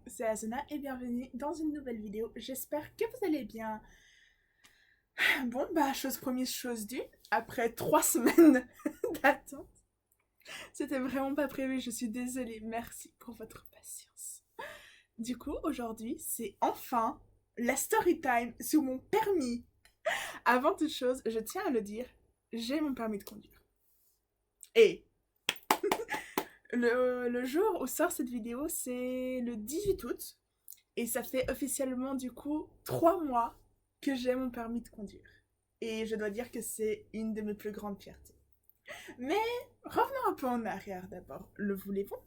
C'est Asuna et bienvenue dans une nouvelle vidéo. J'espère que vous allez bien. Bon, bah, chose promise, chose due. Après 3 semaines d'attente, c'était vraiment pas prévu, je suis désolée. Merci pour votre patience. Du coup, aujourd'hui, c'est enfin la story time sur mon permis. Avant toute chose, je tiens à le dire, j'ai mon permis de conduire. Et le jour où sort cette vidéo, c'est le 18 août. Et ça fait officiellement du coup 3 mois que j'ai mon permis de conduire. Et je dois dire que c'est une de mes plus grandes fiertés. Mais revenons un peu en arrière d'abord. Le voulez-vous?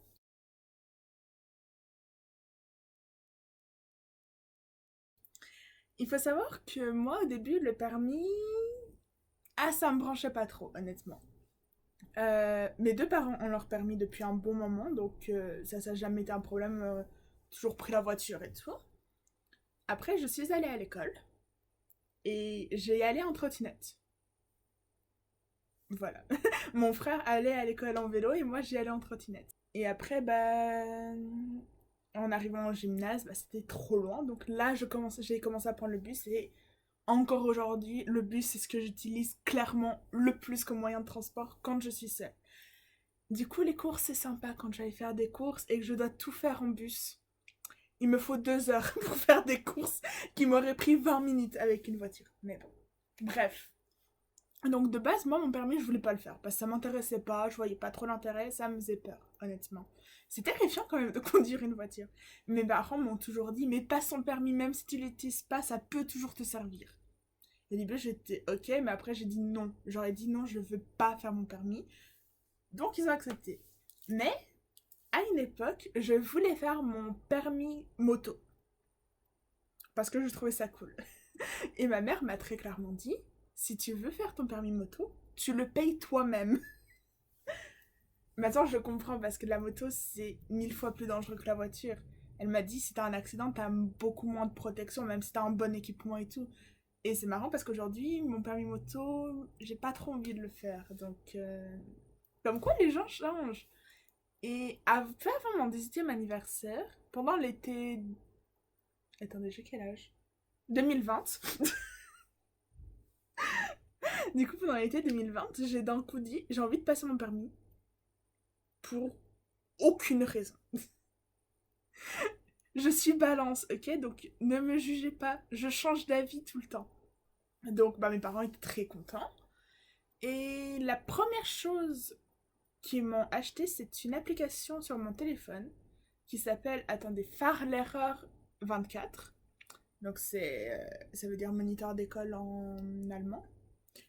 Il faut savoir que moi au début le permis... Ah, ça me branchait pas trop honnêtement. Mes deux parents ont leur permis depuis un bon moment, donc ça n'a jamais été un problème. Toujours pris la voiture et tout. Après, je suis allée à l'école et j'ai allé en trottinette. Voilà. Mon frère allait à l'école en vélo et moi j'y allais en trottinette. Et après, bah, en arrivant au gymnase, bah, c'était trop loin. Donc là, j'ai commencé à prendre le bus et encore aujourd'hui, le bus, c'est ce que j'utilise clairement le plus comme moyen de transport quand je suis seule. Du coup, les courses, c'est sympa quand j'allais faire des courses et que je dois tout faire en bus. Il me faut 2 heures pour faire des courses qui m'auraient pris 20 minutes avec une voiture. Mais bon. Bref. Donc de base, moi, mon permis, je voulais pas le faire parce que ça m'intéressait pas, je voyais pas trop l'intérêt, ça me faisait peur, honnêtement. C'est terrifiant quand même de conduire une voiture. Mes parents m'ont toujours dit, mais passe ton permis, même si tu l'utilises pas, ça peut toujours te servir. Et au début, j'étais ok, mais après, j'ai dit non. J'aurais dit non, je veux pas faire mon permis. Donc, ils ont accepté. Mais, à une époque, je voulais faire mon permis moto parce que je trouvais ça cool. Et ma mère m'a très clairement dit, si tu veux faire ton permis moto, tu le payes toi-même. Maintenant, je comprends parce que la moto, c'est 1000 fois plus dangereux que la voiture. Elle m'a dit, si t'as un accident, t'as beaucoup moins de protection, même si t'as un bon équipement et tout. Et c'est marrant parce qu'aujourd'hui, mon permis moto, j'ai pas trop envie de le faire. Donc, comme quoi les gens changent. Et peu avant mon 18e anniversaire, pendant l'été... Attendez, j'ai quel âge? 2020. Du coup, pendant l'été 2020, j'ai d'un coup dit, j'ai envie de passer mon permis pour aucune raison. Je suis balance, ok? Donc ne me jugez pas, je change d'avis tout le temps. Donc bah, mes parents étaient très contents. Et la première chose qu'ils m'ont acheté, c'est une application sur mon téléphone qui s'appelle, attendez, Fahrlehrer 24. Donc ça veut dire moniteur d'école en allemand.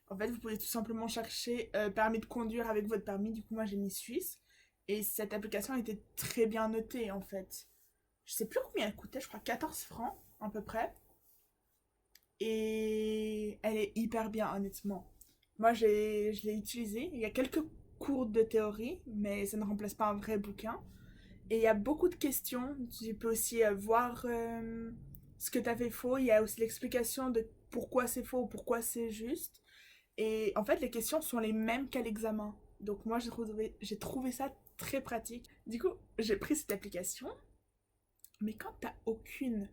En fait, vous pouvez tout simplement chercher permis de conduire avec votre permis. Du coup, moi j'ai mis Suisse. Et cette application était très bien notée en fait. Je sais plus combien elle coûtait, je crois 14 francs à peu près. Et elle est hyper bien, honnêtement. Moi, je l'ai utilisée. Il y a quelques cours de théorie, mais ça ne remplace pas un vrai bouquin. Et il y a beaucoup de questions. Tu peux aussi voir ce que tu as fait faux. Il y a aussi l'explication de pourquoi c'est faux, pourquoi c'est juste. Et en fait, les questions sont les mêmes qu'à l'examen. Donc moi, j'ai trouvé ça très pratique. Du coup, j'ai pris cette application. Mais quand t'as aucune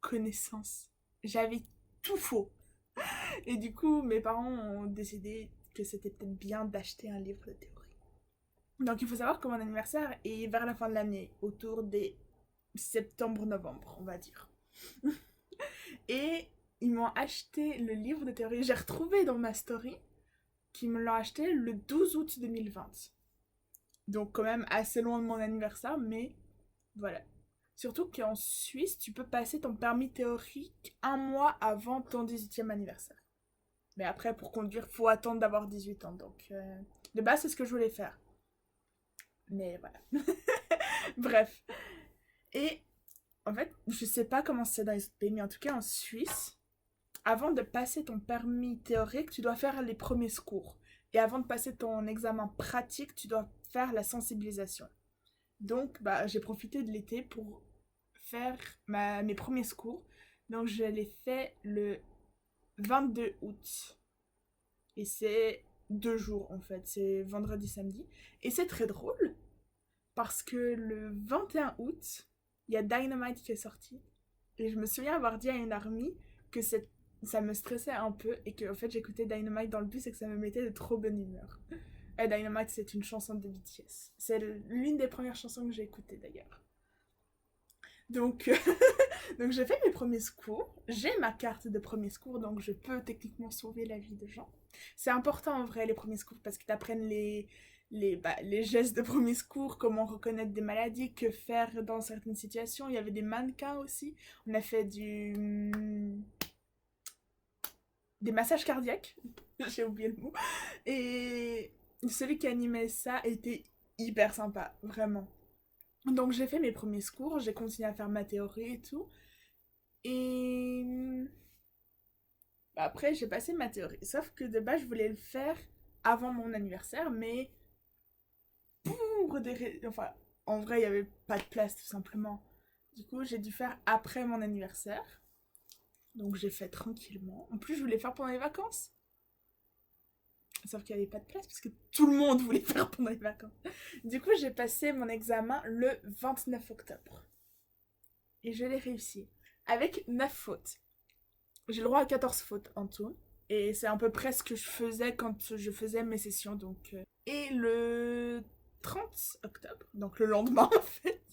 connaissance, j'avais tout faux. Et du coup, mes parents ont décidé que c'était peut-être bien d'acheter un livre de théorie. Donc il faut savoir que mon anniversaire est vers la fin de l'année, autour des septembre-novembre, on va dire. Et ils m'ont acheté le livre de théorie. J'ai retrouvé dans ma story qu'ils me l'ont acheté le 12 août 2020. Donc quand même assez loin de mon anniversaire, mais voilà. Surtout qu'en Suisse, tu peux passer ton permis théorique un mois avant ton 18e anniversaire. Mais après, pour conduire, faut attendre d'avoir 18 ans. Donc, de base, c'est ce que je voulais faire. Mais voilà. Bref. Et en fait, je sais pas comment c'est dans les autres pays, mais en tout cas en Suisse, avant de passer ton permis théorique, tu dois faire les premiers secours. Et avant de passer ton examen pratique, tu dois faire la sensibilisation. Donc, bah, j'ai profité de l'été pour faire mes premiers secours. Donc, je l'ai fait le 22 août. Et c'est 2 jours en fait, c'est vendredi, samedi. Et c'est très drôle parce que le 21 août, il y a Dynamite qui est sorti. Et je me souviens avoir dit à une amie que ça me stressait un peu et que en fait j'écoutais Dynamite dans le bus et que ça me mettait de trop bonne humeur. Et Dynamite, c'est une chanson de BTS. C'est l'une des premières chansons que j'ai écoutées d'ailleurs. Donc, donc j'ai fait mes premiers secours. J'ai ma carte de premiers secours, donc je peux techniquement sauver la vie de gens. C'est important en vrai les premiers secours parce qu'ils t'apprennent les gestes de premiers secours, comment reconnaître des maladies, que faire dans certaines situations. Il y avait des mannequins aussi. On a fait des massages cardiaques. J'ai oublié le mot. Et celui qui animait ça était hyper sympa, vraiment. Donc j'ai fait mes premiers secours, j'ai continué à faire ma théorie et tout. Et après j'ai passé ma théorie. Sauf que de base je voulais le faire avant mon anniversaire, mais pour enfin, en vrai il n'y avait pas de place tout simplement. Du coup j'ai dû faire après mon anniversaire. Donc j'ai fait tranquillement. En plus je voulais faire pendant les vacances. Sauf qu'il n'y avait pas de place parce que tout le monde voulait faire pendant les vacances. Du coup, j'ai passé mon examen le 29 octobre. Et je l'ai réussi. Avec 9 fautes. J'ai le droit à 14 fautes en tout. Et c'est à peu près ce que je faisais quand je faisais mes sessions. Donc. Et le 30 octobre, donc le lendemain en fait,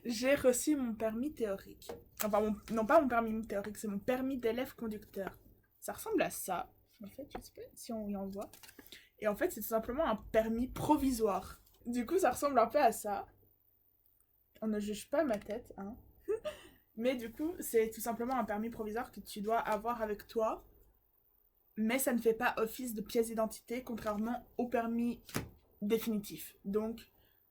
j'ai reçu mon permis théorique. Enfin, non pas mon permis théorique, c'est mon permis d'élève conducteur. Ça ressemble à ça. En fait, je sais pas si on y en voit. Et en fait, c'est tout simplement un permis provisoire. Du coup, ça ressemble un peu à ça. On ne juge pas ma tête, hein. Mais du coup, c'est tout simplement un permis provisoire que tu dois avoir avec toi. Mais ça ne fait pas office de pièce d'identité, contrairement au permis définitif. Donc,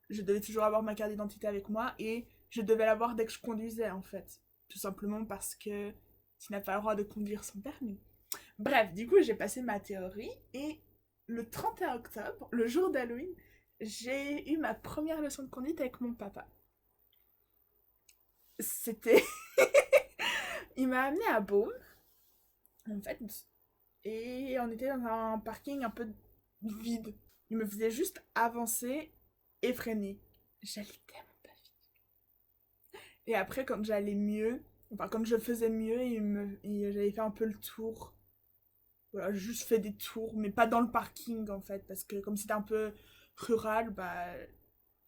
je devais toujours avoir ma carte d'identité avec moi et je devais l'avoir dès que je conduisais, en fait. Tout simplement parce que tu n'as pas le droit de conduire sans permis. Bref, du coup, j'ai passé ma théorie et le 31 octobre, le jour d'Halloween, j'ai eu ma première leçon de conduite avec mon papa. C'était... Il m'a amené à Beaume, en fait, et on était dans un parking un peu vide. Il me faisait juste avancer et freiner. J'allais tellement pas vite. Et après, quand j'allais mieux, enfin, quand je faisais mieux, j'avais fait un peu le tour. Voilà, juste fait des tours, mais pas dans le parking en fait, parce que comme c'était un peu rural, bah,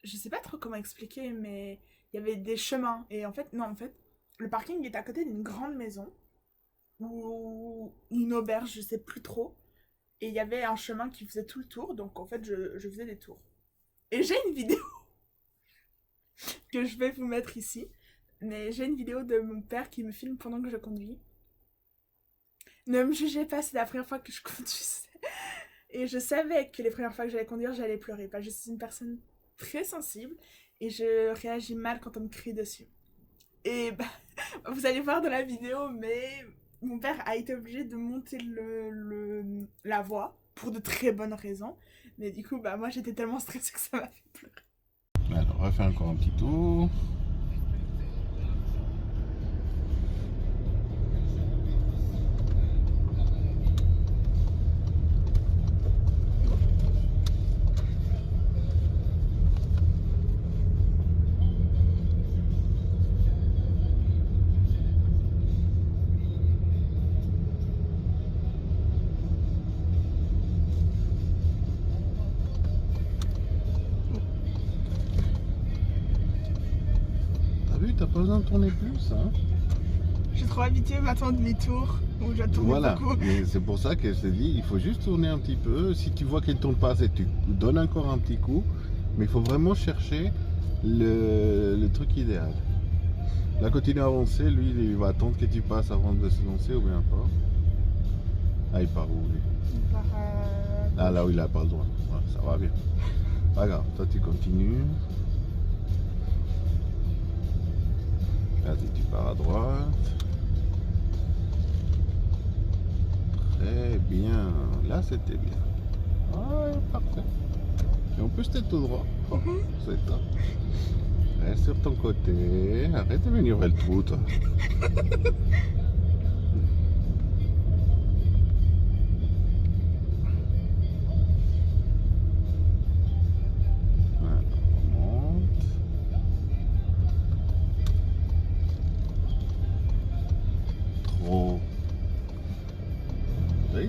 je sais pas trop comment expliquer, mais il y avait des chemins. Et en fait, non, en fait, le parking est à côté d'une grande maison, ou une auberge, je sais plus trop. Et il y avait un chemin qui faisait tout le tour, donc en fait, je faisais des tours. Et j'ai une vidéo que je vais vous mettre ici, mais j'ai une vidéo de mon père qui me filme pendant que je conduis. Ne me jugez pas, c'est la première fois que je conduisais. Et je savais que les premières fois que j'allais conduire, j'allais pleurer. Parce que je suis une personne très sensible et je réagis mal quand on me crie dessus. Et bah, vous allez voir dans la vidéo, mais mon père a été obligé de monter la voix pour de très bonnes raisons. Mais du coup, bah, moi j'étais tellement stressée que ça m'a fait pleurer. Alors, on va faire encore un petit tour. T'as pas besoin de tourner plus, hein? Je suis trop habituée maintenant à demi-tour, où je tourne Voilà, beaucoup. mais c'est pour ça que je te dis, il faut juste tourner un petit peu. Si tu vois qu'il ne tourne pas assez, tu donnes encore un petit coup. Mais il faut vraiment chercher le truc idéal. Là, continue à avancer, lui, il va attendre que tu passes avant de se lancer ou bien pas. Ah, il part où, lui? Il part Ah, là où il a pas le droit. Ouais, ça va bien. Pas grave, toi tu continues. Vas-y, tu pars à droite. Très bien. Là, c'était bien. Ah, parfait. Et en plus, t'es tout droit. Oh, c'est top. Reste sur ton côté. Arrête de venir vers le trou, toi. Voilà, on monte.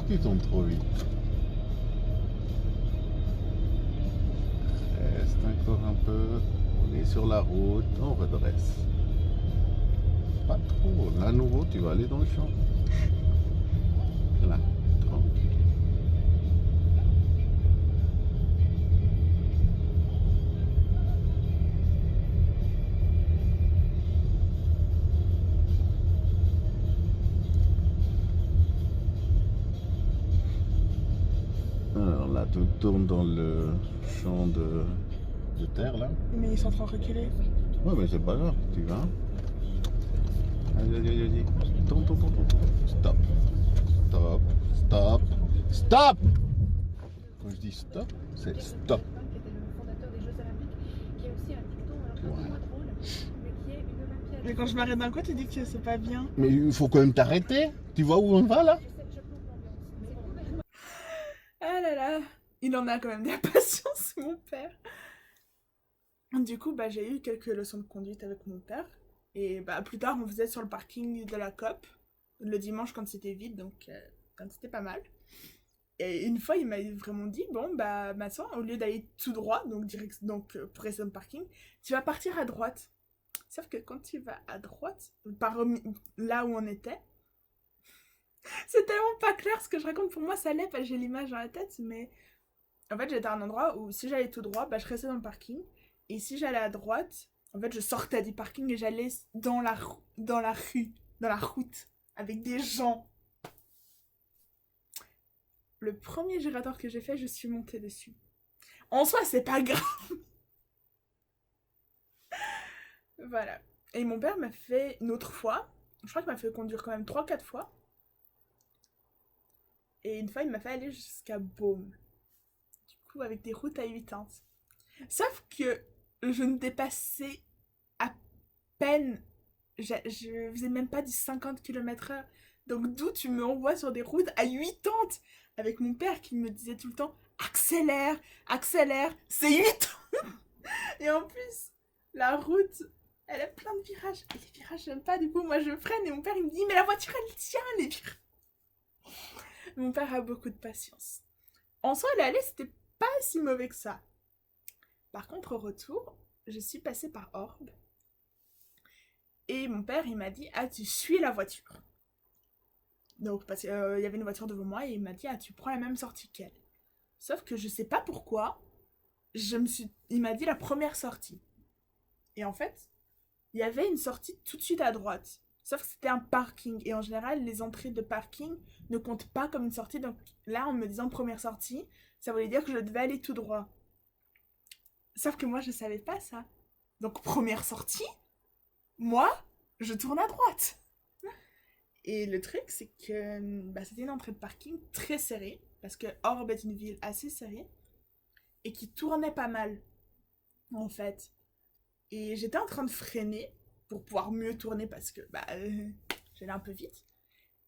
que tu tournes trop vite. Reste encore un peu. On est sur la route, on redresse. Pas trop. Là, à nouveau, tu vas aller dans le champ. Là, tranquille. Alors là, tu tournes dans le champ de terre, là. Mais ils sont en train de reculer. Ouais, mais c'est pas grave, tu vas. Allez. Tourne. Stop. Stop. Stop. Stop. Quand je dis stop, c'est stop. Ouais. Mais quand je m'arrête d'un coup, tu dis que c'est pas bien. Mais il faut quand même t'arrêter. Tu vois où on va là? Ah là là, il en a quand même de la patience, mon père. Du coup, bah, j'ai eu quelques leçons de conduite avec mon père. Et bah, plus tard, on faisait sur le parking de la COP, le dimanche quand c'était vide, donc quand c'était pas mal. Et une fois, il m'a vraiment dit, bon, bah, Masson, au lieu d'aller tout droit, pour rester dans le parking, tu vas partir à droite. Sauf que quand tu vas à droite, là où on était, c'est tellement pas clair ce que je raconte. Pour moi, ça l'est, parce que j'ai l'image dans la tête, mais en fait, j'étais à un endroit où si j'allais tout droit, bah, je restais dans le parking. Et si j'allais à droite, en fait, je sortais du parking et j'allais dans la route, avec des gens. Le premier giratoire que j'ai fait, je suis montée dessus. En soi, c'est pas grave. Voilà. Et mon père m'a fait une autre fois. Je crois qu'il m'a fait conduire quand même 3-4 fois. Et une fois, il m'a fait aller jusqu'à Beaume. Du coup, avec des routes à 8 teintes. Sauf que je ne dépassais à peine. Je faisais même pas du 50 km/h. Donc d'où tu me envoies sur des routes à 8 teintes avec mon père qui me disait tout le temps accélère, c'est 8 teintes. Et en plus, la route, elle a plein de virages. Et les virages, j'aime pas. Du coup, moi, je freine et mon père, il me dit mais la voiture, elle tient les virages. Mon père a beaucoup de patience. En soi, l'aller, c'était pas si mauvais que ça. Par contre, au retour, je suis passée par Orbe. Et mon père, il m'a dit ah, tu suis la voiture. Donc, parce qu'il y avait une voiture devant moi et il m'a dit ah, tu prends la même sortie qu'elle. Sauf que je sais pas pourquoi, il m'a dit la première sortie. Et en fait, il y avait une sortie tout de suite à droite. Sauf que c'était un parking. Et en général, les entrées de parking ne comptent pas comme une sortie. Donc là, en me disant première sortie, ça voulait dire que je devais aller tout droit. Sauf que moi, je savais pas ça. Donc première sortie, moi, je tourne à droite. Et le truc, c'est que c'était une entrée de parking très serrée. Parce que Orbe est une ville assez serrée. Et qui tournait pas mal, en fait. Et j'étais en train de freiner pour pouvoir mieux tourner parce que j'allais un peu vite.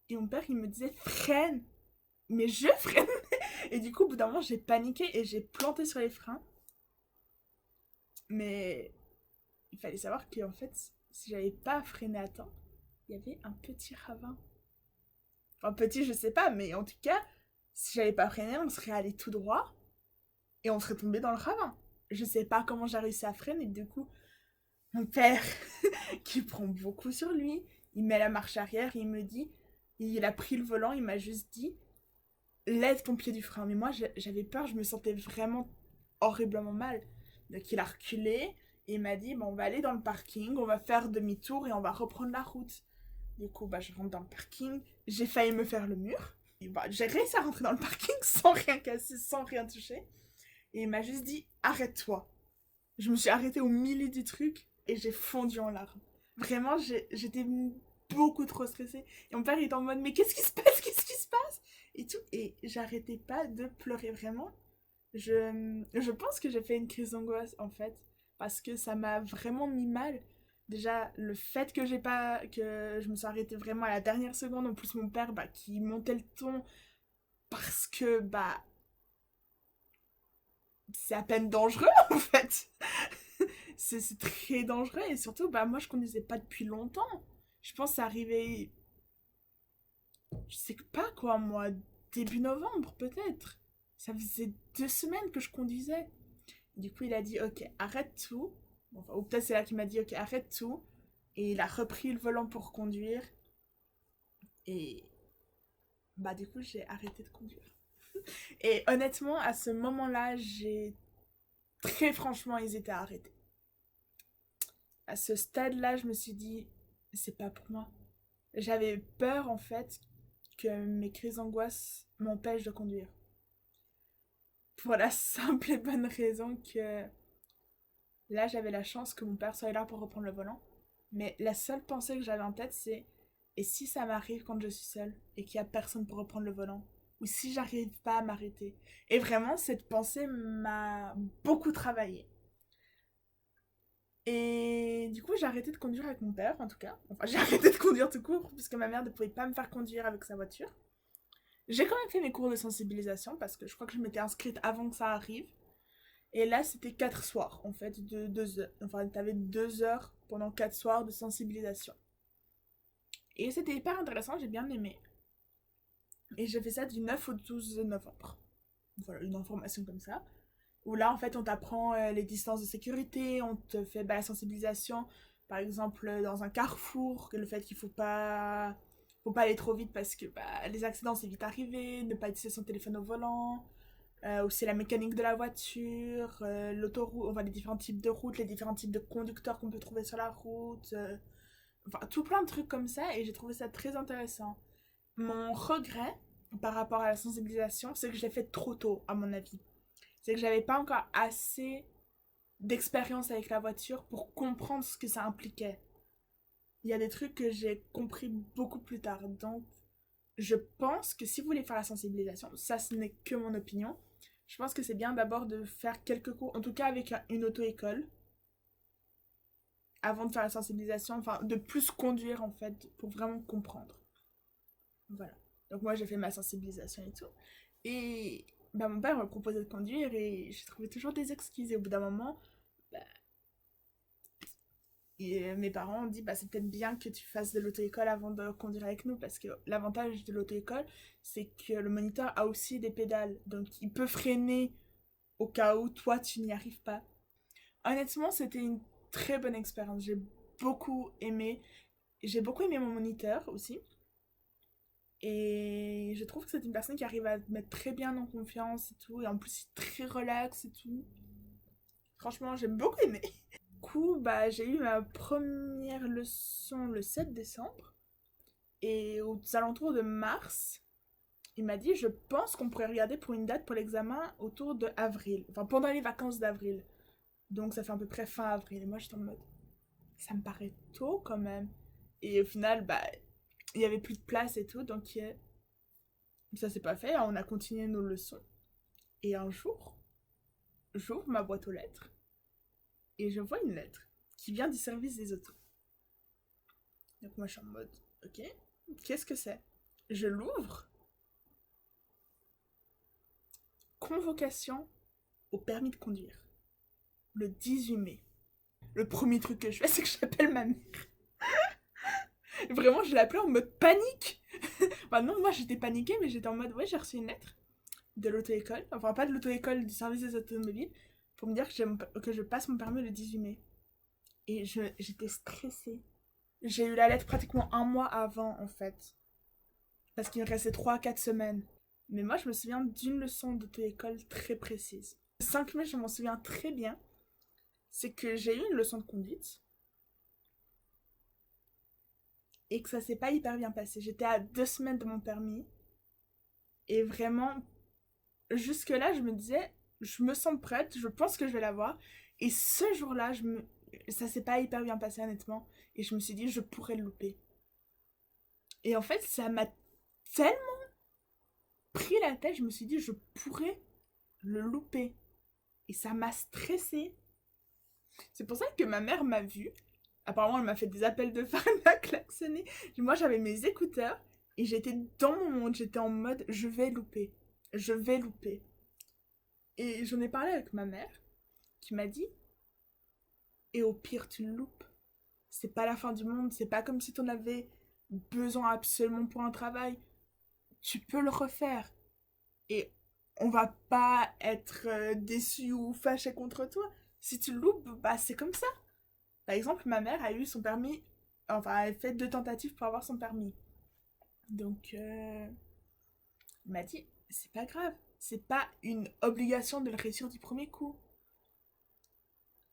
Et mon père, il me disait freine. Mais je freinais. Et du coup, au bout d'un moment, j'ai paniqué et j'ai planté sur les freins. Mais il fallait savoir qu'en fait, si j'avais pas freiné à temps, il y avait un petit ravin. Enfin, petit, je sais pas, mais en tout cas, si j'avais pas freiné, on serait allé tout droit et on serait tombé dans le ravin. Je sais pas comment j'ai réussi à freiner, du coup, mon père, qui prend beaucoup sur lui, il met la marche arrière, il me dit, il a pris le volant, il m'a juste dit, lève ton pied du frein. Mais moi, j'avais peur, je me sentais vraiment horriblement mal. Donc il a reculé et il m'a dit, bon, on va aller dans le parking, on va faire demi-tour et on va reprendre la route. Du coup, je rentre dans le parking, j'ai failli me faire le mur. Et j'ai réussi à rentrer dans le parking sans rien casser, sans rien toucher. Et il m'a juste dit, arrête-toi. Je me suis arrêtée au milieu du truc et j'ai fondu en larmes. Vraiment, j'étais beaucoup trop stressée. Et mon père, il était en mode, mais qu'est-ce qui se passe et tout. Et j'arrêtais pas de pleurer, vraiment. Je pense que j'ai fait une crise d'angoisse, en fait. Parce que ça m'a vraiment mis mal. Déjà, le fait que je me suis arrêtée vraiment à la dernière seconde. En plus, mon père, qui montait le ton. Parce que, c'est à peine dangereux, en fait. C'est très dangereux. Et surtout, moi, je conduisais pas depuis longtemps. Je pense que c'est arrivé... Je sais pas quoi, moi... début novembre peut-être. Ça faisait 2 semaines que je conduisais. Du coup, il a dit, ok, arrête tout. Enfin, ou peut-être c'est là qu'il m'a dit, ok, arrête tout. Et il a repris le volant pour conduire. Et bah du coup, j'ai arrêté de conduire. Et honnêtement, à ce moment-là, j'ai très franchement hésité à arrêter. À ce stade-là, je me suis dit, c'est pas pour moi. J'avais peur en fait que mes crises d'angoisse m'empêchent de conduire. Pour la simple et bonne raison que là, j'avais la chance que mon père soit là pour reprendre le volant. Mais la seule pensée que j'avais en tête, c'est et si ça m'arrive quand je suis seule et qu'il n'y a personne pour reprendre le volant? Ou si j'arrive pas à m'arrêter? Et vraiment, cette pensée m'a beaucoup travaillé. Et du coup, j'ai arrêté de conduire avec mon père, en tout cas. Enfin, j'ai arrêté de conduire tout court, puisque ma mère ne pouvait pas me faire conduire avec sa voiture. J'ai quand même fait mes cours de sensibilisation, parce que je crois que je m'étais inscrite avant que ça arrive. Et là, c'était 4 soirs, en fait, de 2 heures. Enfin, t'avais 2 heures pendant 4 soirs de sensibilisation. Et c'était hyper intéressant, j'ai bien aimé. Et j'ai fait ça du 9 au 12 novembre. Voilà, une information comme ça. Où là, en fait, on t'apprend les distances de sécurité, on te fait la sensibilisation. Par exemple, dans un carrefour, que le fait qu'il faut pas aller trop vite parce que les accidents, c'est vite arrivé, ne pas utiliser son téléphone au volant. Aussi la mécanique de la voiture, l'autoroute, enfin les différents types de routes, les différents types de conducteurs qu'on peut trouver sur la route. Enfin, tout plein de trucs comme ça, et j'ai trouvé ça très intéressant. Mon regret par rapport à la sensibilisation, c'est que je l'ai fait trop tôt, à mon avis. C'est que j'avais pas encore assez d'expérience avec la voiture pour comprendre ce que ça impliquait. Il y a des trucs que j'ai compris beaucoup plus tard. Donc, je pense que si vous voulez faire la sensibilisation, ça ce n'est que mon opinion, je pense que c'est bien d'abord de faire quelques cours, en tout cas avec une auto-école, avant de faire la sensibilisation, enfin de plus conduire en fait, pour vraiment comprendre. Voilà. Donc moi j'ai fait ma sensibilisation et tout. Et mon père me proposait de conduire et j'ai trouvé toujours des excuses. Et au bout d'un moment, bah, mes parents ont dit c'est peut-être bien que tu fasses de l'auto-école avant de conduire avec nous, parce que l'avantage de l'auto-école, c'est que le moniteur a aussi des pédales. Donc il peut freiner au cas où toi tu n'y arrives pas. Honnêtement, c'était une très bonne expérience. J'ai beaucoup aimé. J'ai beaucoup aimé mon moniteur aussi. Et je trouve que c'est une personne qui arrive à te mettre très bien en confiance et tout. Et en plus, il est très relax et tout. Franchement, j'ai beaucoup aimé. Du coup, j'ai eu ma première leçon le 7 décembre. Et aux alentours de mars, il m'a dit, je pense qu'on pourrait regarder pour une date pour l'examen autour de avril. Enfin, pendant les vacances d'avril. Donc, ça fait à peu près fin avril. Et moi, j'étais en mode, ça me paraît tôt quand même. Et au final, il y avait plus de place et tout. Donc, ça s'est pas fait. On a continué nos leçons. Et un jour, j'ouvre ma boîte aux lettres. Et je vois une lettre qui vient du service des autos. Donc, moi, je suis en mode, ok, qu'est-ce que c'est? Je l'ouvre. Convocation au permis de conduire. Le 18 mai. Le premier truc que je fais, c'est que j'appelle ma mère. Vraiment, je l'appelais en mode panique. Non, moi j'étais paniquée, mais j'étais en mode, ouais, j'ai reçu une lettre de l'auto-école. Enfin, pas de l'auto-école, du service des automobiles, pour me dire que je passe mon permis le 18 mai. Et j'étais stressée. J'ai eu la lettre pratiquement un mois avant, en fait. Parce qu'il me restait 3 à 4 semaines. Mais moi, je me souviens d'une leçon d'auto-école très précise. Le 5 mai, je m'en souviens très bien. C'est que j'ai eu une leçon de conduite. Et que ça s'est pas hyper bien passé. J'étais à 2 semaines de mon permis. Et vraiment, jusque-là, je me disais, je me sens prête, je pense que je vais l'avoir. Et ce jour-là, ça s'est pas hyper bien passé, honnêtement. Et je me suis dit, je pourrais le louper. Et en fait, ça m'a tellement pris la tête, je me suis dit, je pourrais le louper. Et ça m'a stressée. C'est pour ça que ma mère m'a vue. Apparemment, elle m'a fait des appels de phare, elle m'a klaxonné. Moi, j'avais mes écouteurs et j'étais dans mon monde. J'étais en mode, je vais louper. Je vais louper. Et j'en ai parlé avec ma mère qui m'a dit, et au pire, tu le loupes. C'est pas la fin du monde. C'est pas comme si t'en avais besoin absolument pour un travail. Tu peux le refaire. Et on va pas être déçu ou fâché contre toi. Si tu le loupes, bah c'est comme ça. Par exemple, ma mère a eu son permis, enfin, elle a fait 2 tentatives pour avoir son permis. Donc, il m'a dit, c'est pas grave, c'est pas une obligation de le réussir du premier coup.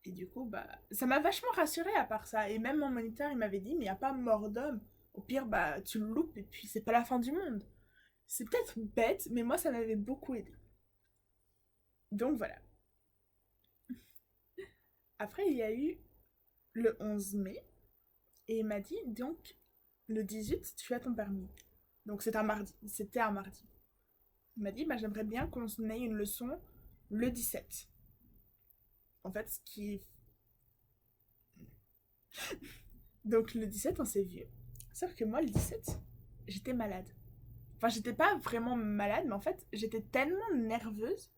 Et du coup, bah, ça m'a vachement rassurée à part ça. Et même mon moniteur, il m'avait dit, mais y a pas mort d'homme. Au pire, bah, tu le loupes et puis c'est pas la fin du monde. C'est peut-être bête, mais moi, ça m'avait beaucoup aidé. Donc voilà. Après, il y a eu le 11 mai. Et il m'a dit, donc, le 18, tu as ton permis. Donc c'est un mardi. C'était un mardi. Il m'a dit, bah, j'aimerais bien qu'on ait une leçon le 17. En fait, ce qui... Donc le 17, on s'est vu. Sauf que moi, le 17, j'étais malade. Enfin, j'étais pas vraiment malade, mais en fait, j'étais tellement nerveuse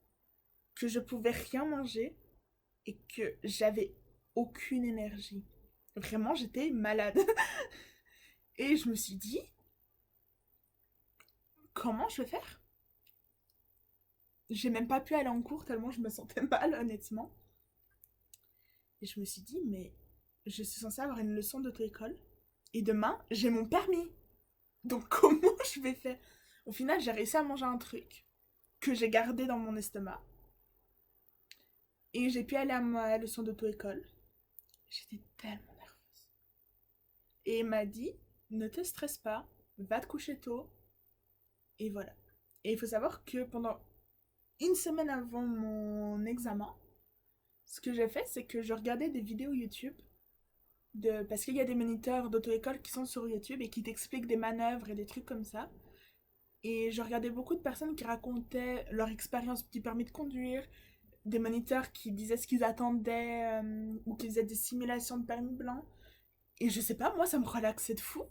que je pouvais rien manger et que j'avais aucune énergie. Vraiment, j'étais malade. Et je me suis dit, comment je vais faire? J'ai même pas pu aller en cours tellement je me sentais mal, honnêtement. Et je me suis dit, mais je suis censée avoir une leçon d'auto-école. Et demain, j'ai mon permis. Donc comment je vais faire? Au final, j'ai réussi à manger un truc que j'ai gardé dans mon estomac. Et j'ai pu aller à ma leçon d'auto-école. J'étais tellement nerveuse. Et il m'a dit, ne te stresse pas, va te coucher tôt. Et voilà. Et il faut savoir que pendant une semaine avant mon examen, ce que j'ai fait, c'est que je regardais des vidéos YouTube parce qu'il y a des moniteurs d'auto-école qui sont sur YouTube et qui t'expliquent des manœuvres et des trucs comme ça. Et je regardais beaucoup de personnes qui racontaient leur expérience du permis de conduire, des moniteurs qui disaient ce qu'ils attendaient ou qui faisaient des simulations de permis blanc. Et je sais pas, moi ça me relaxait de fou.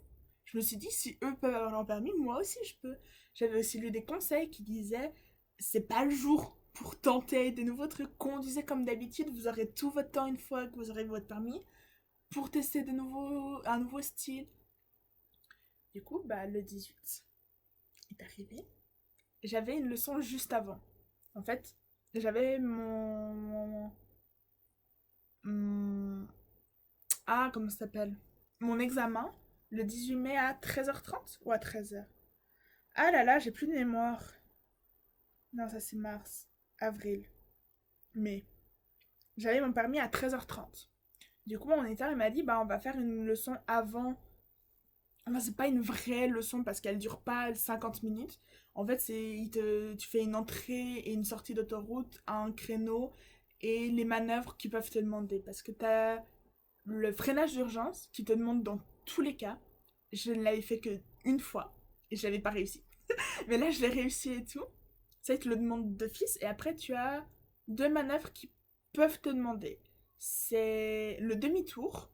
Je me suis dit, si eux peuvent avoir leur permis, moi aussi je peux. J'avais aussi lu des conseils qui disaient, c'est pas le jour pour tenter des nouveaux trucs. Conduisez comme d'habitude, vous aurez tout votre temps une fois que vous aurez votre permis pour tester un nouveau style. Du coup, bah, le 18 est arrivé. J'avais une leçon juste avant. En fait, j'avais ah, comment ça s'appelle? Mon examen le 18 mai à 13h30 ou à 13h? Ah là là, j'ai plus de mémoire. Non, ça c'est mars, avril, mai. J'avais mon permis à 13h30. Du coup, mon moniteur, il m'a dit, bah, on va faire une leçon avant. Enfin, c'est pas une vraie leçon parce qu'elle dure pas 50 minutes. En fait, tu fais une entrée et une sortie d'autoroute à un créneau et les manœuvres qu'ils peuvent te demander. Parce que t'as le freinage d'urgence qui te demande dans tous les cas. Je ne l'avais fait que une fois et je l'avais pas réussi. Mais là, je l'ai réussi et tout. Ça, ils te le demandent d'office. Et après, tu as 2 manœuvres qui peuvent te demander. C'est le demi-tour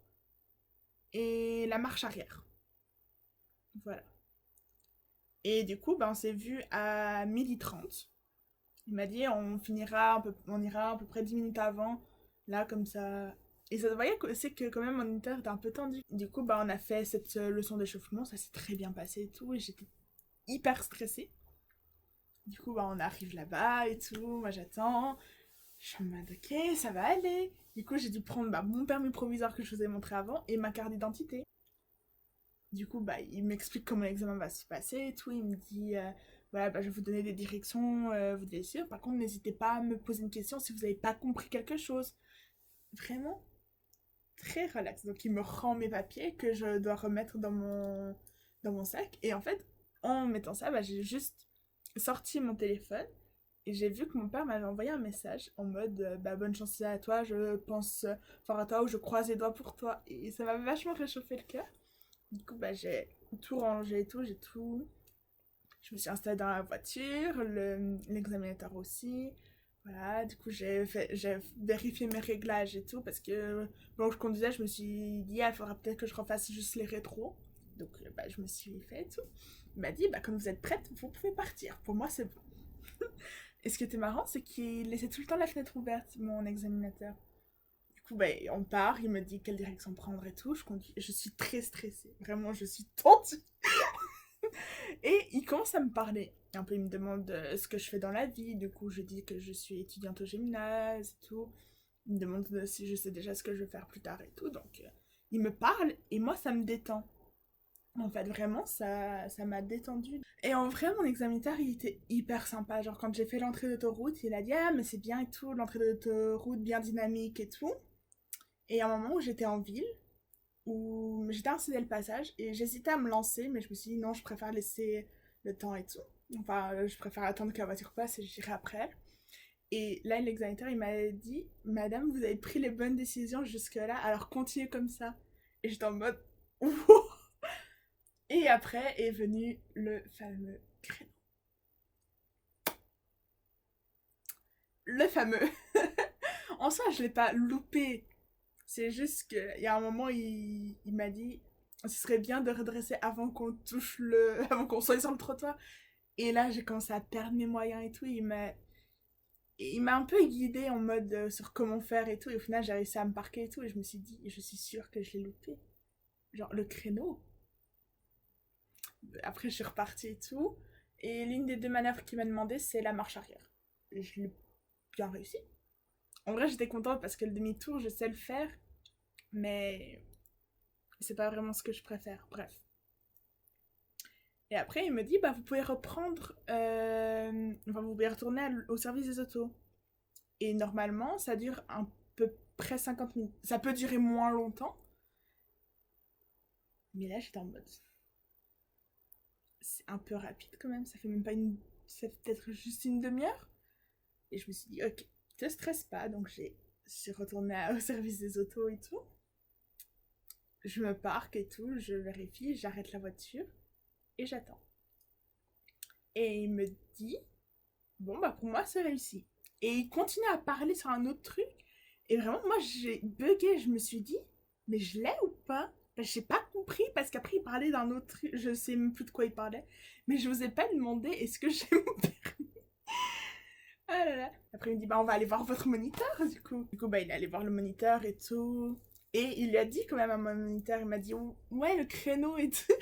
et la marche arrière. Voilà. Et du coup, ben, on s'est vu à 12h30. Il m'a dit, on ira à peu près 10 minutes avant. Là, comme ça. Et ça se voyait que c'est que quand même mon moniteur était un peu tendu. Du coup, bah, on a fait cette leçon d'échauffement. Ça s'est très bien passé et tout. Et j'étais hyper stressée. Du coup, bah, on arrive là-bas et tout. Moi, j'attends. Je suis en mode, ok, ça va aller. Du coup, j'ai dû prendre bah, mon permis provisoire que je vous ai montré avant et ma carte d'identité. Du coup, bah, il m'explique comment l'examen va se passer et tout. Il me dit, voilà, bah, je vais vous donner des directions, vous devez suivre. Par contre, n'hésitez pas à me poser une question si vous n'avez pas compris quelque chose. Vraiment très relax. Donc, il me rend mes papiers que je dois remettre dans mon sac. Et en fait, en mettant ça, bah, j'ai juste sorti mon téléphone et j'ai vu que mon père m'avait envoyé un message en mode bah, bonne chance à toi, je pense fort à toi ou je croise les doigts pour toi. Et ça m'a vachement réchauffé le cœur. Du coup, bah, j'ai tout rangé et tout, j'ai tout. Je me suis installée dans la voiture, l'examinateur aussi. Voilà, du coup, j'ai vérifié mes réglages et tout parce que bon, je conduisais, je me suis dit, ah, il faudra peut-être que je refasse juste les rétros. Donc, bah, je me suis fait et tout. Il m'a dit, bah, quand vous êtes prête, vous pouvez partir. Pour moi, c'est bon. Et ce qui était marrant, c'est qu'il laissait tout le temps la fenêtre ouverte, mon examinateur. Du coup, bah, on part, il me dit quelle direction prendre et tout. Je conduis, je suis très stressée. Vraiment, je suis tendue. Et il commence à me parler. un peu, il me demande ce que je fais dans la vie. Du coup, je dis que je suis étudiante au gymnase et tout. Il me demande si je sais déjà ce que je vais faire plus tard et tout. Donc, il me parle et moi, ça me détend. En fait, vraiment, ça m'a détendu. Et en vrai, mon examinateur, il était hyper sympa. Genre, quand j'ai fait l'entrée d'autoroute, il a dit ah, mais c'est bien et tout, l'entrée d'autoroute bien dynamique et tout. Et à un moment où j'étais en ville, où j'étais incédé le passage, et j'hésitais à me lancer, mais je me suis dit non, je préfère laisser le temps et tout. Enfin, je préfère attendre que la voiture passe et j'irai après elle. Et là, l'examinateur, il m'a dit madame, vous avez pris les bonnes décisions jusque-là, alors continuez comme ça. Et j'étais en mode wow. Et après est venu le fameux créneau. Le fameux. En soi, je l'ai pas loupé. C'est juste qu'il y a un moment, il m'a dit ce serait bien de redresser avant qu'on touche le. Avant qu'on soit sur le trottoir. Et là, j'ai commencé à perdre mes moyens et tout. Il m'a un peu guidée en mode sur comment faire et tout. Et au final, j'ai réussi à me parquer et tout. Et je me suis dit, je suis sûre que je l'ai loupé. Genre, le créneau. Après, je suis repartie et tout. Et l'une des deux manœuvres qu'il m'a demandé, c'est la marche arrière. Et je l'ai bien réussi. En vrai, j'étais contente parce que le demi-tour, je sais le faire. Mais c'est pas vraiment ce que je préfère. Bref. Et après, il me dit, bah, vous pouvez reprendre. Enfin, vous pouvez retourner au service des autos. Et normalement, ça dure à peu près 50 minutes. Ça peut durer moins longtemps. Mais là, j'étais en mode. C'est un peu rapide quand même. Ça fait même pas une. Ça fait peut-être juste une demi-heure. Et je me suis dit, ok, te stresse pas. Donc, je suis retournée au service des autos et tout. Je me parque et tout. Je vérifie, j'arrête la voiture. Et j'attends. Et il me dit, bon, bah, pour moi, c'est réussi. Et il continue à parler sur un autre truc. Et vraiment, moi, j'ai bugué. Je me suis dit, mais je l'ai ou pas? J'ai pas compris parce qu'après, il parlait d'un autre truc. Je sais même plus de quoi il parlait. Mais je n'osais pas lui demander est-ce que j'ai mon permis. Ah là là. Après, il me dit bah, on va aller voir votre moniteur, du coup. Du coup, bah, il est allé voir le moniteur et tout. Et il lui a dit quand même à mon moniteur il m'a dit ouais, le créneau et tout.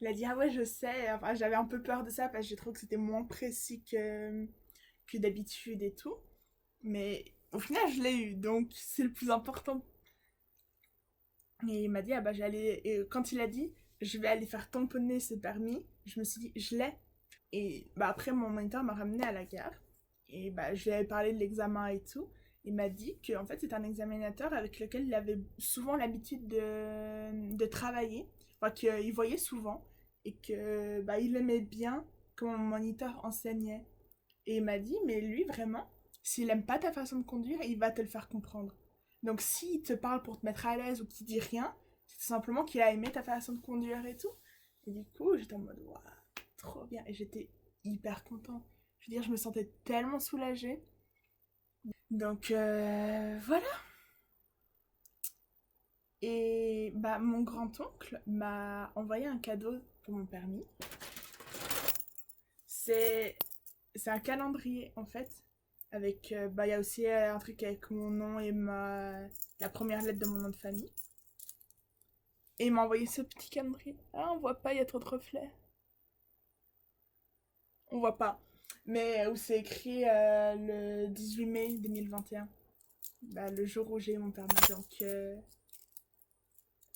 Il a dit ah ouais, je sais. Enfin, j'avais un peu peur de ça parce que j'ai trouvé que c'était moins précis que d'habitude et tout. Mais au final, je l'ai eu, donc c'est le plus important. Et il m'a dit, ah bah j'allais. Et quand il a dit, je vais aller faire tamponner ce permis, je me suis dit, je l'ai. Et bah après, mon moniteur m'a ramené à la gare. Et bah je lui avais parlé de l'examen et tout. Il m'a dit qu'en fait, c'est un examinateur avec lequel il avait souvent l'habitude de travailler. Enfin, qu'il voyait souvent. Et que bah il aimait bien comment mon moniteur enseignait. Et il m'a dit, mais lui, vraiment, s'il aime pas ta façon de conduire, il va te le faire comprendre. Donc s'il te parle pour te mettre à l'aise ou qu'il dit rien, c'est tout simplement qu'il a aimé ta façon de conduire et tout. Et du coup, j'étais en mode, waouh, trop bien. Et j'étais hyper contente. Je veux dire, je me sentais tellement soulagée. Donc voilà. Et bah mon grand-oncle m'a envoyé un cadeau pour mon permis. C'est un calendrier en fait. Avec, bah, il y a aussi un truc avec mon nom et la première lettre de mon nom de famille. Et il m'a envoyé ce petit calendrier. Ah, on voit pas, il y a trop de reflets. On voit pas. Mais où c'est écrit le 18 mai 2021. Bah, le jour où j'ai eu mon permis. Donc,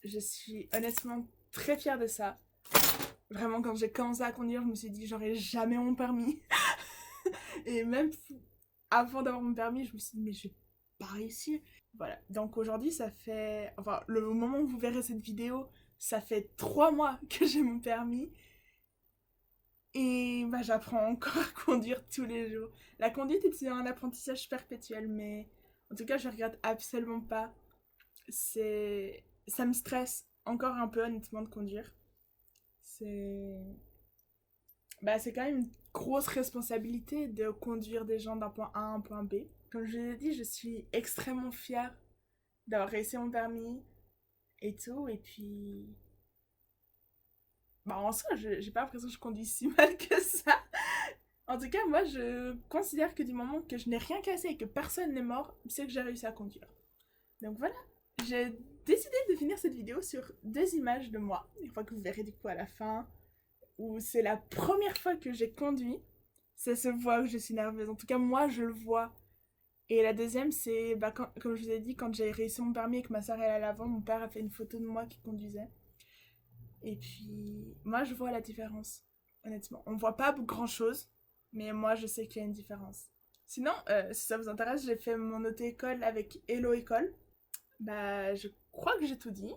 je suis honnêtement très fière de ça. Vraiment, quand j'ai commencé à conduire, je me suis dit, j'aurais jamais mon permis. Et même avant d'avoir mon permis, je me suis dit, mais je vais pas réussir. Voilà, donc aujourd'hui, ça fait... Enfin, le moment où vous verrez cette vidéo, ça fait 3 mois que j'ai mon permis. Et bah, j'apprends encore à conduire tous les jours. La conduite est un apprentissage perpétuel, mais en tout cas, je regrette absolument pas. Ça me stresse encore un peu, honnêtement, de conduire. C'est quand même une grosse responsabilité de conduire des gens d'un point A à un point B. Comme je l'ai dit, je suis extrêmement fière d'avoir réussi mon permis et tout. Et puis, bah en soi, j'ai pas l'impression que je conduis si mal que ça. En tout cas, moi, je considère que du moment que je n'ai rien cassé et que personne n'est mort, c'est que j'ai réussi à conduire. Donc voilà, j'ai décidé de finir cette vidéo sur 2 images de moi. Une fois que vous verrez du coup à la fin où c'est la première fois que j'ai conduit, ça se voit que je suis nerveuse. En tout cas, moi, je le vois. Et la deuxième, c'est, comme je vous ai dit, quand j'ai réussi mon permis et que ma soeur est à l'avant, mon père a fait une photo de moi qui conduisait. Et puis, moi, je vois la différence, honnêtement. On voit pas grand-chose, mais moi, je sais qu'il y a une différence. Sinon, si ça vous intéresse, j'ai fait mon auto-école avec Hello École. Bah, je crois que j'ai tout dit.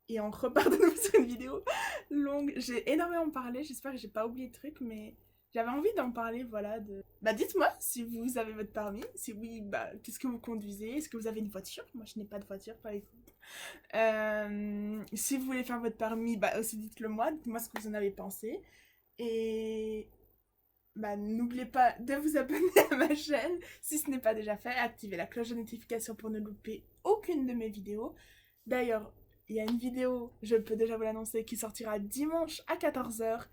Et on repart de nouveau sur une vidéo longue. J'ai énormément parlé, j'espère que j'ai pas oublié de trucs, mais j'avais envie d'en parler, voilà. Bah, dites-moi si vous avez votre permis. Si oui, bah, qu'est-ce que vous conduisez? Est-ce que vous avez une voiture? Moi, je n'ai pas de voiture, par exemple. Si vous voulez faire votre permis, bah, aussi dites-le moi. Dites-moi ce que vous en avez pensé. Et bah, n'oubliez pas de vous abonner à ma chaîne si ce n'est pas déjà fait. Activez la cloche de notification pour ne louper aucune de mes vidéos. D'ailleurs, il y a une vidéo, je peux déjà vous l'annoncer, qui sortira dimanche à 14h.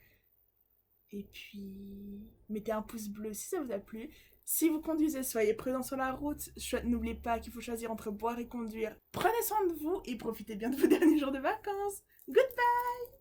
Et puis, mettez un pouce bleu si ça vous a plu. Si vous conduisez, soyez prudents sur la route. N'oubliez pas qu'il faut choisir entre boire et conduire. Prenez soin de vous et profitez bien de vos derniers jours de vacances. Goodbye!